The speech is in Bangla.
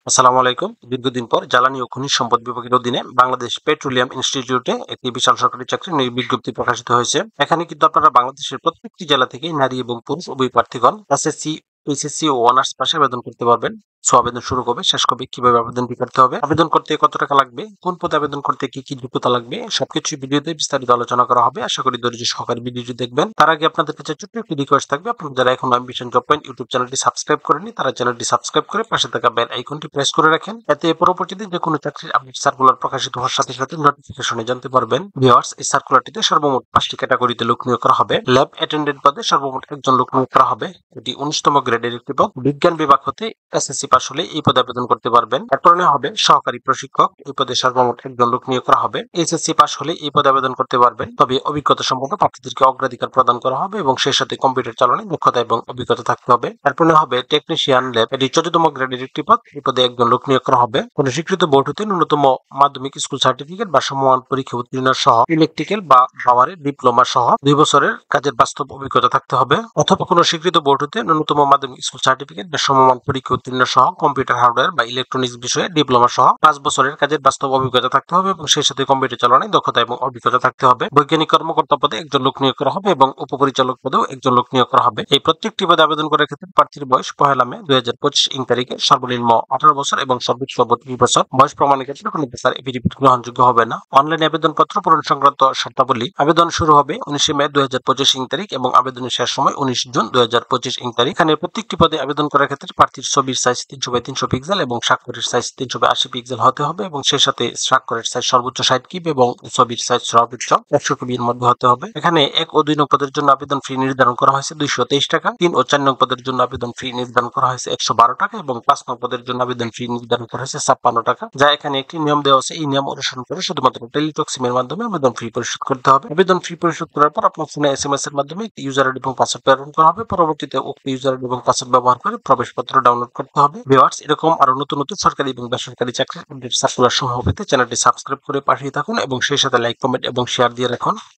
আসসালামু আলাইকুম। দীর্ঘদিন পর জ্বালানি ও খনিজ সম্পদ বিভাগের অধীনে বাংলাদেশ পেট্রোলিয়াম ইনস্টিটিউটে একটি বিশাল সরকারি চাকরির বিজ্ঞপ্তি প্রকাশিত হয়েছে। এখানে কিন্তু আপনারা বাংলাদেশের প্রত্যেকটি জেলা থেকে নারী এবং পুরুষ উভয় প্রার্থীগণ এসএসসি, এইচএসসি ও অনার্স পাশে আবেদন করতে পারবেন। আবেদন শুরু কবে, শেষ কবে, কিভাবে আবেদনটি করতে হবে, আবেদন করতে কত টাকা লাগবে, কোন পদে আবেদন করতে কি কি যোগ্যতা লাগবে, সবকিছু ভিডিওতে বিস্তারিত আলোচনা করা হবে। আশা করি ধৈর্য সহকারে ভিডিওটি দেখবেন। তার আগে আপনাদের কাছে ছোট্ট একটি রিকোয়েস্ট থাকবে, আপনারা যারা এখন অ্যাম্বিশন জব পয়েন্ট ইউটিউব চ্যানেলটি সাবস্ক্রাইব করেনি তারা চ্যানেলটি সাবস্ক্রাইব করে পাশে থাকা বেল আইকনটি প্রেস করে রাখেন। এতে পরবর্তীতে যে কোনো চাকরির আপডেট সার্কুলার প্রকাশিত হওয়ার সাথে সাথে নোটিফিকেশনে জানতে পারবেন। ভিউয়ার্স, এই সার্কুলারটিতে সর্বমোট 5টি ক্যাটাগরিতে লোক নিয়োগ করা হবে। ল্যাব অ্যাটেন্ডেন্ট পদে সর্বমোট একজন লোক নিয়োগ করা হবে। এটি 19তম গ্রেডের একটি পদ। বিজ্ঞান বিভাগ হতে এসএসসি পাস হলে এই পদে আবেদন করতে পারবেন। এরপর হবে সহকারী প্রশিক্ষক। এই পদে সর্বমোট একজন লোক নিয়োগ করা হবে। এইচএসসি পাস হলে এই পদে আবেদন করতে পারবেন, তবে অভিজ্ঞতা সম্পন্ন প্রার্থীদেরকে অগ্রাধিকার প্রদান করা হবে এবং সেই সাথে কম্পিউটার চালানোর দক্ষতা এবং অভিজ্ঞতা থাকতে হবে। এরপর হবে টেকনিশিয়ান ল্যাব। এটি 14তম গ্রেডের একটি পদ। এই পদে একজন লোক নিয়োগ করা হবে। কোন স্বীকৃত বোর্ড হতে ন্যূনতম মাধ্যমিক স্কুল সার্টিফিকেট বা সমমান পরীক্ষা উত্তীর্ণ সহ ইলেকট্রিক্যাল বা পাওয়ারের ডিপ্লোমা সহ 2 বছরের কাজের বাস্তব অভিজ্ঞতা থাকতে হবে, অথবা কোন স্বীকৃত বোর্ড হতে ন্যূনতম মাধ্যমিক স্কুল সার্টিফিকেট বা সমমান পরীক্ষা উত্তীর্ণ সহ কম্পিউটার হার্ডওয়্যার বা ইলেকট্রনিক্স বিষয়ে ডিপ্লোমা সহ 5 বছরের কাজের বাস্তব অভিজ্ঞতা থাকতে হবে এবং সেই সাথে কম্পিউটার চালানোর দক্ষতা এবং অভিজ্ঞতা থাকতে হবে। বৈজ্ঞানিক কর্মকর্তা পদে একজন লোক নিয়োগ করা হবে এবং উপপরিচালক পদেও একজন লোক নিয়োগ করা হবে। এই প্রত্যেকটি পদে আবেদন করার ক্ষেত্রে প্রার্থীর বয়স 1 মে 2025 ইং তারিখে সর্বনিম্ন 18 বছর এবং সর্বোচ্চ 32 বছর। বয়স প্রমাণের ক্ষেত্রে কোনো পেশার এফিডেভিট গ্রহণযোগ্য হবে না। অনলাইন আবেদনপত্র পূরণ সংক্রান্ত শর্তাবলী। আবেদন শুরু হবে 19 মে 2025 ইং তারিখ এবং আবেদনের শেষ সময় 19 জুন 2025 ইং তারিখ। এখানে প্রত্যেকটি পদে আবেদন করার ক্ষেত্রে প্রার্থীর ছবির সাইজ 300x300 পিক্সেল এবং স্বাক্ষরের সাইজ 380 পিক্সেল হতে হবে এবং সেই সাথে স্বাক্ষরের সাইজ সর্বোচ্চ 60 কিবি এবং ছবির সাইজ সর্বোচ্চ 100 কিবির মধ্যে হতে হবে। এখানে 1 ও 2 নং পদের জন্য আবেদন ফি নির্ধারণ করা হয়েছে 223 টাকা। 3 ও 4 নং পদের জন্য আবেদন ফি নির্ধারণ করা হয়েছে 112 টাকা এবং 5 নং পদের জন্য আবেদন ফি নির্ধারণ করা হয়েছে 56 টাকা। যা এখানে একটি নিয়ম দেওয়া আছে, এই নিয়ম অনুসরণ করে শুধুমাত্র টেলিটক সিমের মাধ্যমে আবেদন ফি পরিশোধ করতে হবে। আবেদন ফি পরিশোধ করার পর আপনার ফোনে এসএমএস এর মাধ্যমে একটি ইউজার আইডি এবং পাসওয়ার্ড প্রেরণ করা হবে। পরবর্তীতে উক্ত ইউজার আইডি এবং পাসওয়ার্ড ব্যবহার করে প্রবেশপত্র ডাউনলোড করতে হবে। ভিউয়ার্স, এরকম আরো নতুন নতুন সরকারি এবং বেসরকারি চাকরির আপডেট সার্কুলার সমূহ পেতে চ্যানেলটি সাবস্ক্রাইব করে পাঠিয়ে থাকুন এবং সেই সাথে লাইক, কমেন্ট এবং শেয়ার দিয়ে রাখুন।